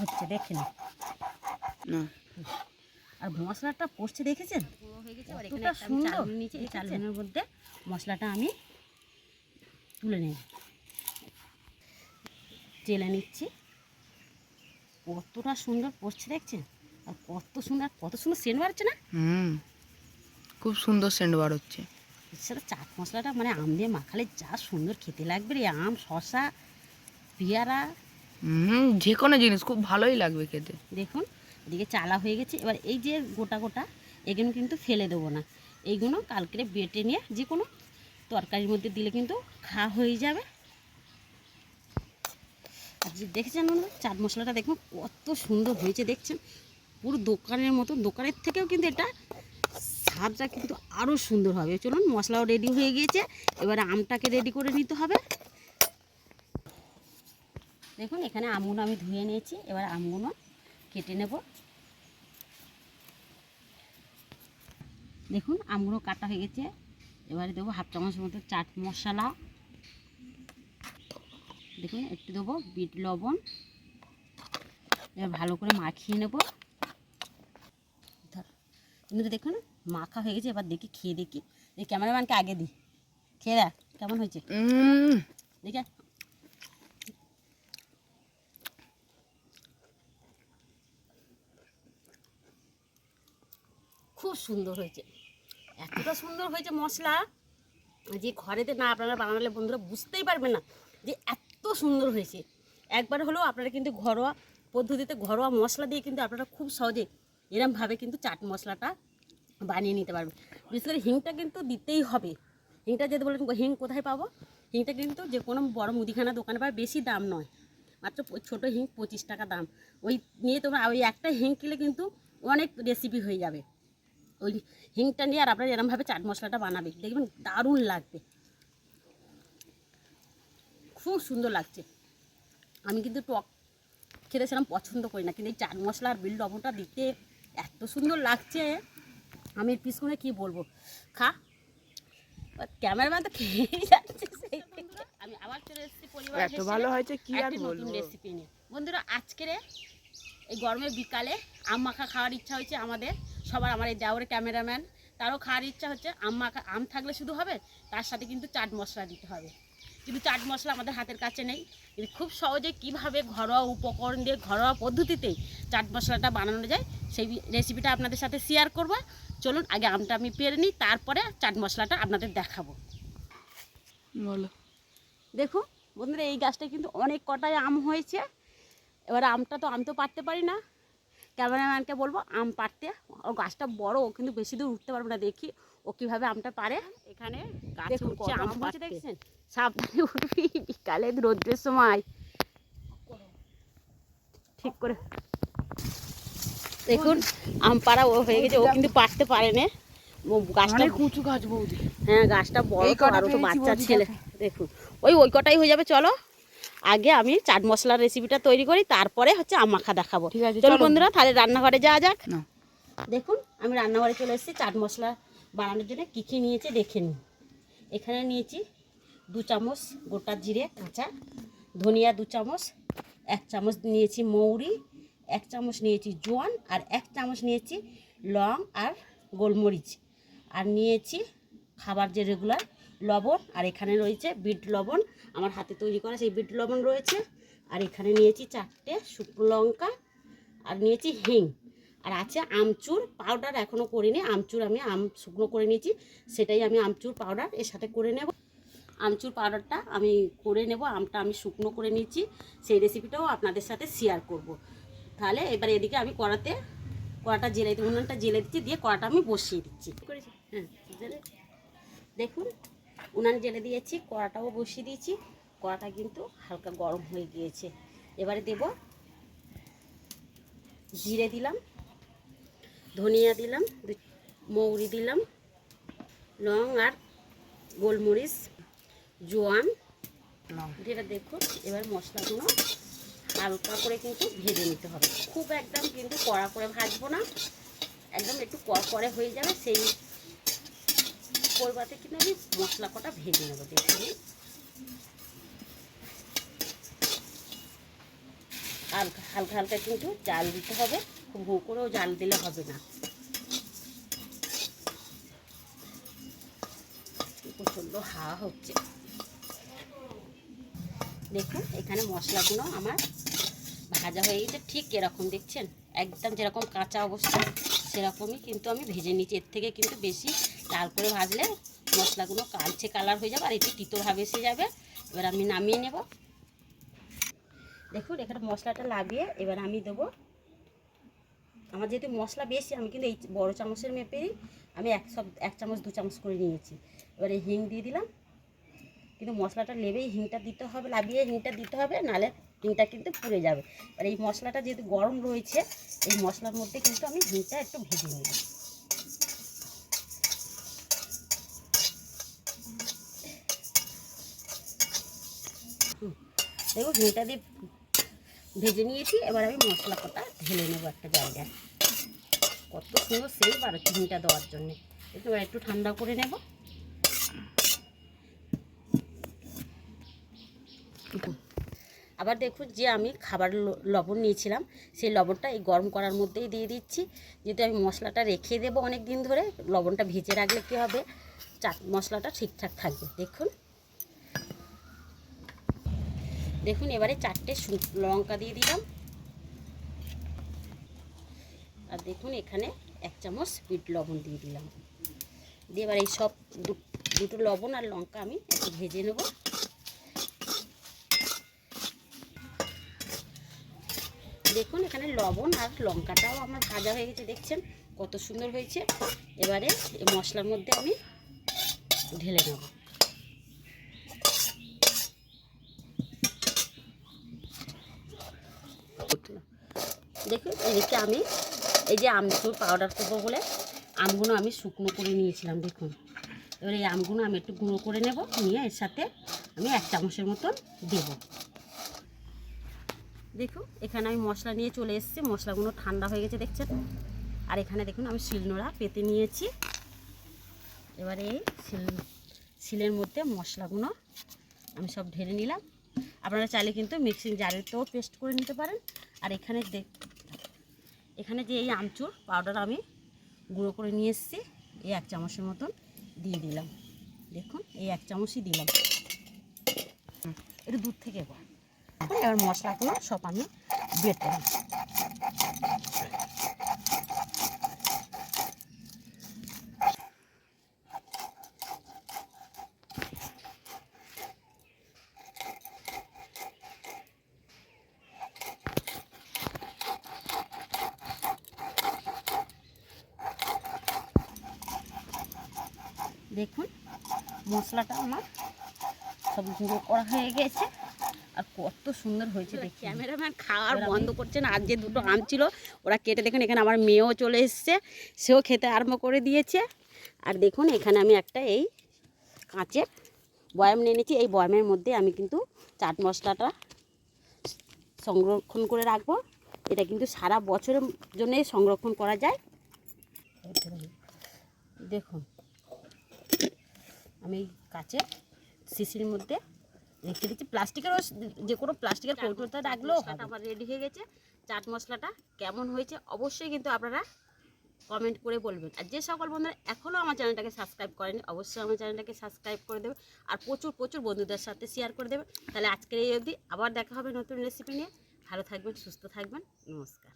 হচ্ছে দেখেন, আর মশলাটা পড়ছে দেখেছেন, কতটা সুন্দর। নিচে এই চালনের মধ্যে মশলাটা আমি তুলে নেব, চেলে নিচ্ছি। কতটা সুন্দর পড়ছে দেখছেন, আর কত সুন্দর সেন্ট বাড়ছে না? খুব সুন্দর সেন্ট বার হচ্ছে। এছাড়া চাট মশলাটা মানে আম দিয়ে মাখালে যা সুন্দর খেতে লাগবে রে, আম, শসা, পেয়ারা, যে কোনো জিনিস খুব ভালোই লাগবে খেতে। দেখুন এদিকে চালা হয়ে গেছে। এবার এই যে গোটা গোটা এগুলো কিন্তু ফেলে দেবো না, এইগুলো কালকে বেটে নিয়ে যে কোনো তরকারির মধ্যে দিলে কিন্তু খাওয়া হয়ে যাবে। আর যে দেখেছেন চাট মশলাটা দেখুন কত সুন্দর হয়েছে, দেখছেন পুরো দোকানের মতো, দোকানের থেকেও কিন্তু এটা স্বাদটা কিন্তু আরও সুন্দর হবে। চলুন মশলাও রেডি হয়ে গিয়েছে, এবারে আমটাকে রেডি করে নিতে হবে। দেখুন এখানে আমগুলো আমি ধুয়ে নিয়েছি, এবার আমগুলো কেটে নেব। দেখুন আমগুলো কাটা হয়ে গেছে, এবারে দেবো হাফ চামচ মতো চাট মশলা, দেখুন একটু দেবো বিট লবণ, এবার ভালো করে মাখিয়ে নেব। কিন্তু দেখুন মাখা হয়ে গেছে, এবার দেখি খেয়ে দেখি, এই ক্যামেরাম্যানকে আগে দিই, খেয়ে দেখ কেমন হয়েছে দেখে। খুব সুন্দর হয়েছে, এতটা সুন্দর হয়েছে মশলা যে ঘরেতে না আপনারা বানালে বন্ধুরা বুঝতেই পারবেন না যে এত সুন্দর হয়েছে। একবার হলেও আপনারা কিন্তু ঘরোয়া পদ্ধতিতে ঘরোয়া মশলা দিয়ে কিন্তু আপনারা খুব সহজে এরমভাবে কিন্তু চাট মশলাটা বানিয়ে নিতে পারবেন। বিশেষ করে হিংটা কিন্তু দিতেই হবে। হিংটা যদি বলেন হিং কোথায় পাবো, হিংটা কিন্তু যে কোনো বড় মুদিখানা দোকানে পাবে, বেশি দাম নয়, মাত্র ছোটো হিং 25 টাকা দাম। ওই নিয়ে তোমরা ওই একটা হিং কিনলে কিন্তু অনেক রেসিপি হয়ে যাবে। ওই হিংটা নিয়ে আর আপনারা এরমভাবে চাট মশলাটা বানাবে, দেখবেন দারুণ লাগবে, খুব সুন্দর লাগছে। আমি কিন্তু টক খেতে সেরকম পছন্দ করি না, কিন্তু এই চাট মশলা আর বিট লবণটা দিতে এত সুন্দর লাগছে, আমি পিস করে কী বলবো। খা, ক্যামেরাম্যান তো খেয়েই যাচ্ছে। আমি আবার চলে এসেছি পরিবারের এত ভালো হয়েছে কি আর নতুন রেসিপি নিয়ে। বন্ধুরা আজকের এই গরমের বিকালে আম মাখা খাওয়ার ইচ্ছা হয়েছে আমাদের সবার। আমার এই দেওরের ক্যামেরাম্যান তারও খাওয়ার ইচ্ছা হচ্ছে। আম মাখা, আম থাকলে শুধু হবে, তার সাথে কিন্তু চাট মশলা দিতে হবে। কিন্তু চাট মশলা আমাদের হাতের কাছে নেই, কিন্তু খুব সহজে কিভাবে ঘরোয়া উপকরণ দিয়ে ঘরোয়া পদ্ধতিতেই চাট মশলাটা বানানো যায় সেই রেসিপিটা আপনাদের সাথে শেয়ার করব। চলুন আগে আমটা আমি পেরে নিই, তারপরে চাট মশলাটা আপনাদের দেখাবো। বলো। দেখুন বন্ধুরা এই গাছটা কিন্তু অনেক কটাই আম হয়েছে। এবার আমটা তো আমি তো পারতে পারি না, ক্যামেরাম্যানকে বলবো আম পাড়তে। ও গাছটা বড়, ও কিন্তু বেশি দূর উঠতে পারবে না, দেখি ও কীভাবে আমটা পারে। এখানে গাছে উঠছে আম হচ্ছে দেখছেন, সাবধানে উঠবি বিকালে রোদ্রের সময় ঠিক করে। দেখুন আম পাড়া ও হয়ে গেছে, ও কিন্তু পারতে পারে না, গাছটা উঁচু গাছ বৌদি। হ্যাঁ গাছটা বড়, আরও তো বাচ্চা ছেলে। দেখুন ওই কটাই হয়ে যাবে। চলো আগে আমি চাট মশলার রেসিপিটা তৈরি করি, তারপরে হচ্ছে আম মাখা দেখাবো। চলো বন্ধুরা তাহলে রান্নাঘরে যাওয়া যাক। দেখুন আমি রান্নাঘরে চলে এসেছি। চাট মশলা বানানোর জন্য কী কী নিয়েছি দেখে নিন। এখানে নিয়েছি 2 চামচ গোটা জিরে কাঁচা, ধনিয়া 2 চামচ, 1 চামচ নিয়েছি মৌরি, 1 চামচ নিয়েছি জোয়ান, আর 1 চামচ নিয়েছি লং আর গোলমরিচ, আর নিয়েছি খাবার যে রেগুলার লবণ, আর এখানে রয়েছে বিট লবণ, আমার হাতে তৈরি করা সেই বিট লবণ রয়েছে, আর এখানে নিয়েছি 4টে শুকনো লঙ্কা, আর নিয়েছি হিং, আর আছে আমচুর পাউডার। এখনও করিনি আমচুর, আমি আম শুকনো করে নিয়েছি, সেটাই আমি আমচুর পাউডার এর সাথে করে নেব। আমচুর পাউডারটা আমি করে নেব, আমটা আমি শুকনো করে নিয়েছি, সেই রেসিপিটাও আপনাদের সাথে শেয়ার করব। তাহলে এবার এদিকে আমি কড়াটা জেলে উনুনটা জেলে দিচ্ছি, দিয়ে কড়াটা আমি বসিয়ে দিচ্ছি। হ্যাঁ দেখুন উনান জেলে দিয়েছি, কড়াটাও বসিয়ে দিয়েছি, কড়াটা কিন্তু হালকা গরম হয়ে গিয়েছে। এবারে দেব জিরে দিলাম, ধনিয়া দিলাম, মৌরি দিলাম, লং আর গোলমরিচ, জোয়ান, যেটা দেখুন। এবার মশলাগুলো হালকা করে কিন্তু ভেজে নিতে হবে, খুব একদম কিন্তু কড়া করে ভাজবো না, একদম একটু কড়কড়ে হয়ে যাবে সেই পরিবারে কিন্তু আমি মশলা কটা ভেজে নেবো। দেখুন হালকা হালকা হালকা কিন্তু জাল দিতে হবে, খুব ভু করেও জাল দিলে হবে না। প্রচণ্ড হাওয়া হচ্ছে। দেখুন এখানে মশলাগুলো আমার ভাজা হয়ে গেছে, ঠিক এরকম দেখছেন, একদম যেরকম কাঁচা অবস্থা সেরকমই কিন্তু আমি ভেজে নিয়েছি। এর থেকে কিন্তু বেশি লাল করে ভাজলে মশলাগুলো কালচে কালার হয়ে যাবে আর একটু তিতো ভাব এসে যাবে। এবার আমি নামিয়ে নেব। দেখুন এখানে মশলাটা লাগিয়ে এবার আমি দেবো, আমার যেহেতু মশলা বেশি আমি কিন্তু এই বড় চামচের মেপেই আমি এক চামচ 2 চামচ করে নিয়েছি। এবারে হিং দিয়ে দিলাম, কিন্তু মশলাটা লেবেই হিংটা দিতে হবে, লাবিয়ে হিংটা দিতে হবে, নাহলে হিংটা কিন্তু পুড়ে যাবে। আর এই মশলাটা যেহেতু গরম রয়েছে এই মশলার মধ্যে কিন্তু আমি হিংটা একটু ভেজে নেব। দেখুন হিংটা দিয়ে ভেজে নিয়েছি। এবার আমি মশলা কটা ঢেলে নেবো একটা জায়গায়। কত সুন্দর সেন্ট বাড়াচ্ছে হিংটা দেওয়ার জন্যে। এবার একটু ঠান্ডা করে নেব। আবার দেখুন যে আমি খাবার লবণ নিয়েছিলাম সেই লবণটা এই গরম করার মধ্যেই দিয়ে দিচ্ছি। যেহেতু আমি মশলাটা রেখে দেবো অনেক দিন ধরে, লবণটা ভেজে রাখলে কী হবে, চাট মশলাটা ঠিকঠাক থাকবে। দেখুন দেখুন এবারে 4টে লঙ্কা দিয়ে দিলাম। আর দেখুন এখানে 1 চামচ বিট লবণ দিয়ে দিলাম। দিয়ে এবার এই সব দুটো লবণ আর লঙ্কা আমি একটু ভেজে নেব। দেখুন এখানে লবণ আর লঙ্কাটাও আমার ভাজা হয়ে গেছে, দেখছেন কত সুন্দর হয়েছে। এবারে এই মশলার মধ্যে আমি ঢেলে নেব। দেখুন এদিকে আমি এই যে আমচুর পাউডার করবো বলে আমগুলো আমি শুকনো করে নিয়েছিলাম। দেখুন এবার এই আমগুলো আমি একটু গুঁড়ো করে নেব, নিয়ে এর সাথে আমি 1 চামচের মতন দেব। দেখুন এখানে আমি মশলা নিয়ে চলে এসেছি, মশলাগুলো ঠান্ডা হয়ে গেছে দেখছেন। আর এখানে দেখুন আমি শিলনোড়া পেতে নিয়েছি। এবারে এই শিলের মধ্যে মশলাগুলো আমি সব ঢেলে নিলাম। আপনারা চাইলে কিন্তু মিক্সিং জারেতেও পেস্ট করে নিতে পারেন। আর এখানে যে এই আমচুর পাউডার আমি গুঁড়ো করে নিয়ে এসেছি এই 1 চামচের মতন দিয়ে দিলাম। দেখুন এই 1 চামচই দিলাম, একটু দুধ থেকে। এবার মশলাগুলো সব আমি বেটে নিই। দেখুন মশলাটা আমার সব গুঁড়ো করা হয়ে গেছে আর কত সুন্দর হয়েছে। দেখি ক্যামেরাম্যান খাওয়ার বন্ধ করছে না। আর যে দুটো আম ছিল ওরা কেটে, দেখুন এখানে আমার মেয়েও চলে এসছে, সেও খেতে আরম্ভ করে দিয়েছে। আর দেখুন এখানে আমি একটা এই কাঁচের বয়াম নিয়ে নিয়েছি। এই বয়ামের মধ্যে আমি কিন্তু চাট মশলাটা সংরক্ষণ করে রাখবো। এটা কিন্তু সারা বছরের জন্যই সংরক্ষণ করা যায়। দেখুন আমি কাঁচের শিশির মধ্যে রেখে দিচ্ছি, প্লাস্টিকেরও যে কোনো প্লাস্টিকের কৌটোতে রাখলেও আমার রেডি হয়ে গেছে। চাট মশলাটা কেমন হয়েছে অবশ্যই কিন্তু আপনারা কমেন্ট করে বলবেন। আর যে সকল বন্ধুরা এখনও আমার চ্যানেলটাকে সাবস্ক্রাইব করেনি অবশ্যই আমার চ্যানেলটাকে সাবস্ক্রাইব করে দেবে আর প্রচুর বন্ধুদের সাথে শেয়ার করে দেবে। তাহলে আজকের এই অবধি, আবার দেখা হবে নতুন রেসিপি নিয়ে। ভালো থাকবেন, সুস্থ থাকবেন, নমস্কার।